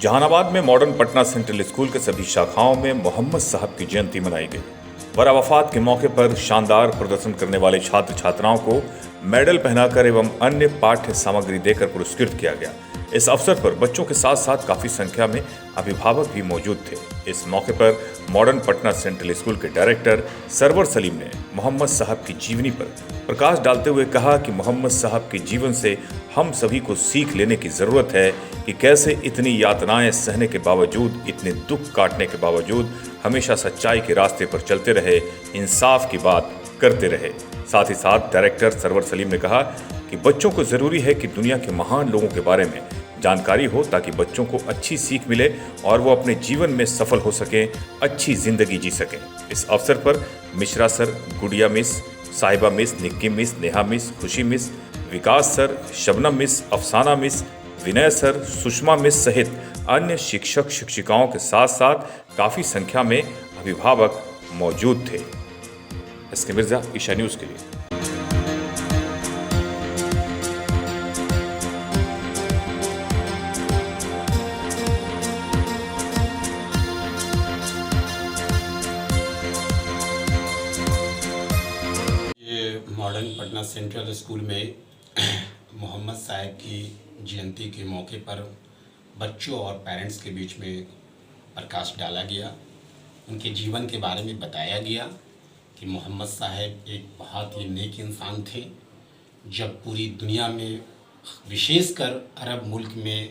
जहानाबाद में modern Patna central school के सभी शाखाओं में मोहम्मद साहब की जयंती मनाई गई। वफात के मौके पर शानदार प्रदर्शन करने वाले छात्र छात्राओं को मेडल पहनाकर एवं अन्य पाठ्य सामग्री देकर पुरस्कृत किया गया। इस अवसर पर बच्चों के साथ साथ काफी संख्या में अभिभावक भी मौजूद थे। इस मौके पर मॉडर्न पटना सेंट्रल स्कूल के डायरेक्टर सरवर सलीम ने मोहम्मद साहब की जीवनी पर प्रकाश डालते हुए कहा कि मोहम्मद साहब के जीवन से हम सभी को सीख लेने की जरूरत है कि कैसे इतनी यातनाएं सहने के बावजूद, इतने दुख काटने के बावजूद हमेशा सच्चाई के रास्ते पर चलते रहे, इंसाफ की बात करते रहे। साथ ही साथ डायरेक्टर सरवर सलीम ने कहा कि बच्चों को जरूरी है कि दुनिया के महान लोगों के बारे में जानकारी हो ताकि बच्चों को अच्छी सीख मिले और वो अपने जीवन में सफल हो सकें, अच्छी जिंदगी जी सकें। इस अवसर पर मिश्रा सर, गुड़िया मिस, साहिबा miss, Nikki miss, Neha miss, खुशी मिस, विकास सर, शबनम मिस, अफसाना मिस, विनय सर, सुषमा मिस सहित अन्य शिक्षक शिक्षिकाओं के साथ साथ काफी संख्या में अभिभावक मौजूद थे। एसके मिर्जा, ईशा न्यूज के लिए। मॉडर्न पटना सेंट्रल स्कूल में मोहम्मद साहब की जयंती के मौके पर बच्चों और पेरेंट्स के बीच में प्रकाश डाला गया। उनके जीवन के बारे में बताया गया कि मोहम्मद साहब एक बहुत ही नेक इंसान थे। जब पूरी दुनिया में, विशेषकर अरब मुल्क में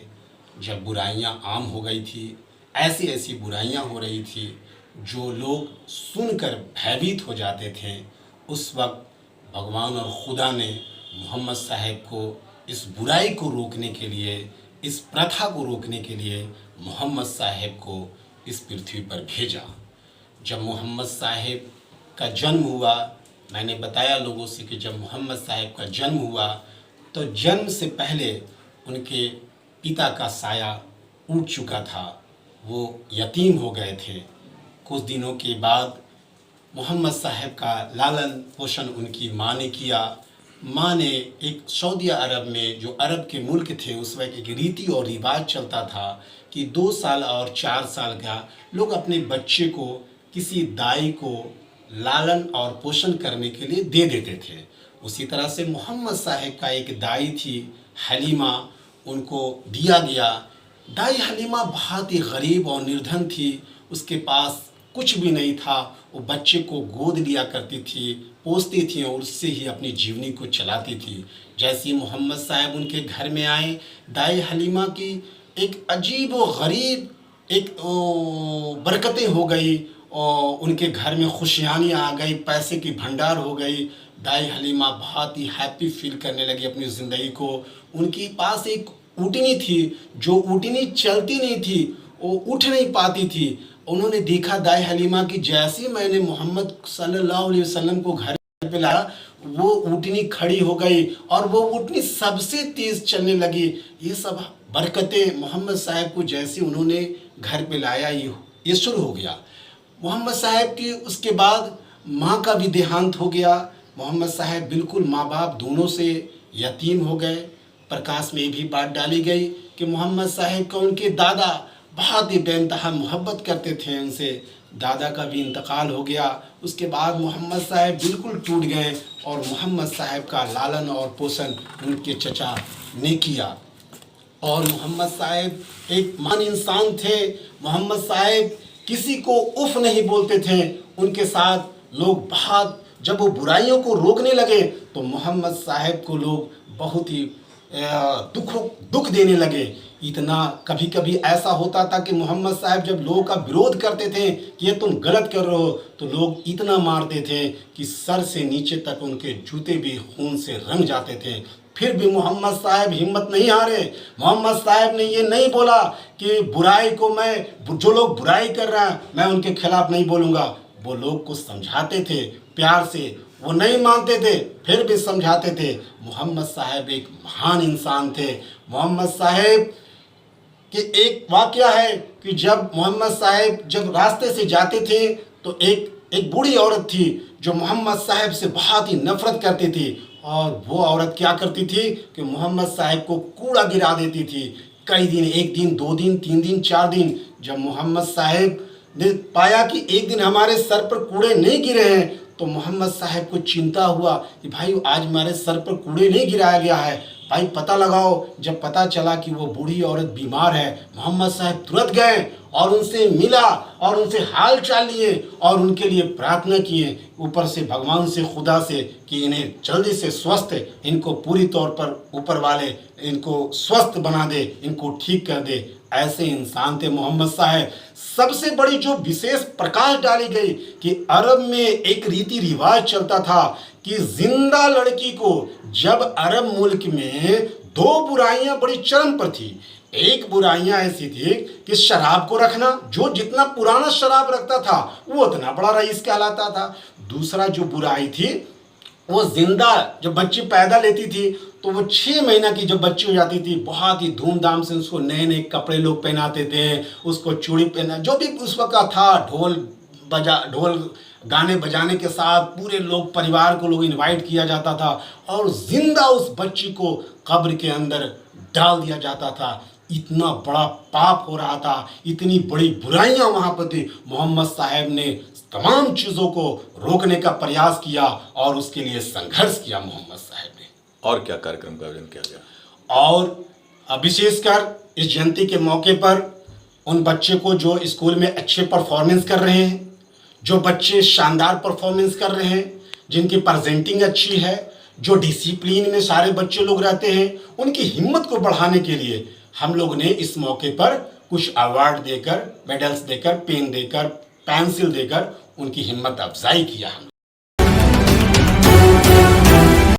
जब बुराइयां आम हो गई थी, ऐसी ऐसी बुराइयां हो रही थी जो लोग सुनकर भयभीत हो जाते थे, उस वक्त भगवान और खुदा ने मोहम्मद साहब को इस बुराई को रोकने के लिए, इस प्रथा को रोकने के लिए मोहम्मद साहब को इस पृथ्वी पर भेजा। जब मोहम्मद साहब का जन्म हुआ, मैंने बताया लोगों से कि जब मोहम्मद साहब का जन्म हुआ तो जन्म से पहले उनके पिता का साया उठ चुका था, वो यतीम हो गए थे। कुछ दिनों के बाद मोहम्मद साहब का लालन पोषण उनकी माँ ने किया। माँ ने एक सऊदी अरब में, जो अरब के मुल्क थे उस वक्त, एक रीति और रिवाज चलता था कि 2 साल और 4 साल का लोग अपने बच्चे को किसी दाई को लालन और पोषण करने के लिए दे देते थे। उसी तरह से मोहम्मद साहब का एक दाई थी हलीमा, उनको दिया गया। दाई हलीमा बहुत ही गरीब और निर्धन थी, उसके पास कुछ भी नहीं था। वो बच्चे को गोद लिया करती थी, पोसती थी और उससे ही अपनी जीवनी को चलाती थी। जैसे ही मोहम्मद साहब उनके घर में आए, दाई हलीमा की एक अजीब व गरीब एक बरकतें हो गई और उनके घर में खुशियानियाँ आ गई, पैसे की भंडार हो गई। दाई हलीमा बहुत ही हैप्पी फील करने लगी अपनी ज़िंदगी को। उनके पास एक ऊँटनी थी, जो ऊँटनी चलती नहीं थी, वो उठ नहीं पाती थी। उन्होंने देखा दाई हलीमा की, जैसे मैंने मोहम्मद सल्लल्लाहु अलैहि वसल्लम को घर पे लाया, वो ऊँटनी खड़ी हो गई और वो ऊँटनी सबसे तेज़ चलने लगी। ये सब बरकतें मोहम्मद साहब को जैसे उन्होंने घर पे लाया, ये शुरू हो गया। मोहम्मद साहब की उसके बाद माँ का भी देहांत हो गया। मोहम्मद साहब बिल्कुल माँ बाप दोनों से यतीम हो गए। प्रकाश में भी बात डाली गई कि मोहम्मद साहब का उनके दादा बहुत ही बेइंतहा मोहब्बत करते थे उनसे। दादा का भी इंतकाल हो गया। उसके बाद मोहम्मद साहब बिल्कुल टूट गए और मोहम्मद साहब का लालन और पोषण उनके चचा ने किया। और मोहम्मद साहब एक महान इंसान थे। मोहम्मद साहब किसी को उफ नहीं बोलते थे। उनके साथ लोग बहुत, जब वो बुराइयों को रोकने लगे तो मोहम्मद साहब को लोग बहुत ही दुख देने लगे। इतना कभी कभी ऐसा होता था कि मोहम्मद साहब जब लोगों का विरोध करते थे कि ये तुम गलत कर रहे हो, तो लोग इतना मारते थे कि सर से नीचे तक उनके जूते भी खून से रंग जाते थे। फिर भी मोहम्मद साहब हिम्मत नहीं हारे। मोहम्मद साहब ने ये नहीं बोला कि बुराई को जो लोग बुराई कर रहे हैं मैं उनके खिलाफ नहीं बोलूँगा। वो लोग को समझाते थे प्यार से, वो नहीं मानते थे फिर भी समझाते थे। मोहम्मद साहब एक महान इंसान थे। मोहम्मद साहब कि एक वाकया है कि जब मोहम्मद साहब जब रास्ते से जाते थे तो एक बूढ़ी औरत थी जो मोहम्मद साहब से बहुत ही नफरत करती थी। और वो औरत क्या करती थी कि मोहम्मद साहब को कूड़ा गिरा देती थी, कई दिन, 1 दिन, 2 दिन, 3 दिन, 4 दिन, जब मोहम्मद साहब ने पाया कि एक दिन हमारे सर पर कूड़े नहीं गिरे हैं, तो मोहम्मद साहब को चिंता हुआ कि भाई आज हमारे सर पर कूड़े नहीं गिराया गया है, भाई पता लगाओ। जब पता चला कि वो बूढ़ी औरत बीमार है, मोहम्मद साहब तुरंत गए और उनसे मिला और उनसे हाल चाल लिए और उनके लिए प्रार्थना किए ऊपर से, भगवान से, खुदा से, कि इन्हें जल्दी से स्वस्थ, इनको पूरी तौर पर ऊपर वाले इनको स्वस्थ बना दे, इनको ठीक कर दे। ऐसे इंसान थे मोहम्मद साहब। सबसे बड़ी जो विशेष प्रकाश डाली गई कि अरब में एक रीति रिवाज चलता था कि जिंदा लड़की को, जब अरब मुल्क में 2 बुराइयां बड़ी चरम पर थी। एक बुराइयां ऐसी थी कि शराब को रखना, जो जितना पुराना शराब रखता था वो उतना बड़ा रईस कहलाता था। दूसरा जो बुराई थी वो जिंदा, जब बच्ची पैदा लेती थी तो वो 6 महीना की जब बच्ची हो जाती थी, बहुत ही धूमधाम से उसको नए नए कपड़े लोग पहनाते थे, उसको चूड़ी पहना, जो भी उस वक्त का था, ढोल गाने बजाने के साथ पूरे लोग, परिवार को लोग इनवाइट किया जाता था और जिंदा उस बच्ची को कब्र के अंदर डाल दिया जाता था। इतना बड़ा पाप हो रहा था, इतनी बड़ी बुराइयां वहाँ पर थी। मोहम्मद साहब ने तमाम चीज़ों को रोकने का प्रयास किया और उसके लिए संघर्ष किया मोहम्मद साहब ने। और क्या कार्यक्रम का आयोजन किया गया? और विशेषकर इस जयंती के मौके पर उन बच्चे को जो स्कूल में अच्छे परफॉर्मेंस कर रहे हैं, जो बच्चे शानदार परफॉर्मेंस कर रहे हैं, जिनकी प्रेजेंटिंग अच्छी है, जो डिसिप्लिन में सारे बच्चे लोग रहते हैं, उनकी हिम्मत को बढ़ाने के लिए हम लोग ने इस मौके पर कुछ अवार्ड देकर, मेडल्स देकर, पेन देकर, पेंसिल देकर उनकी हिम्मत अफजाई किया हम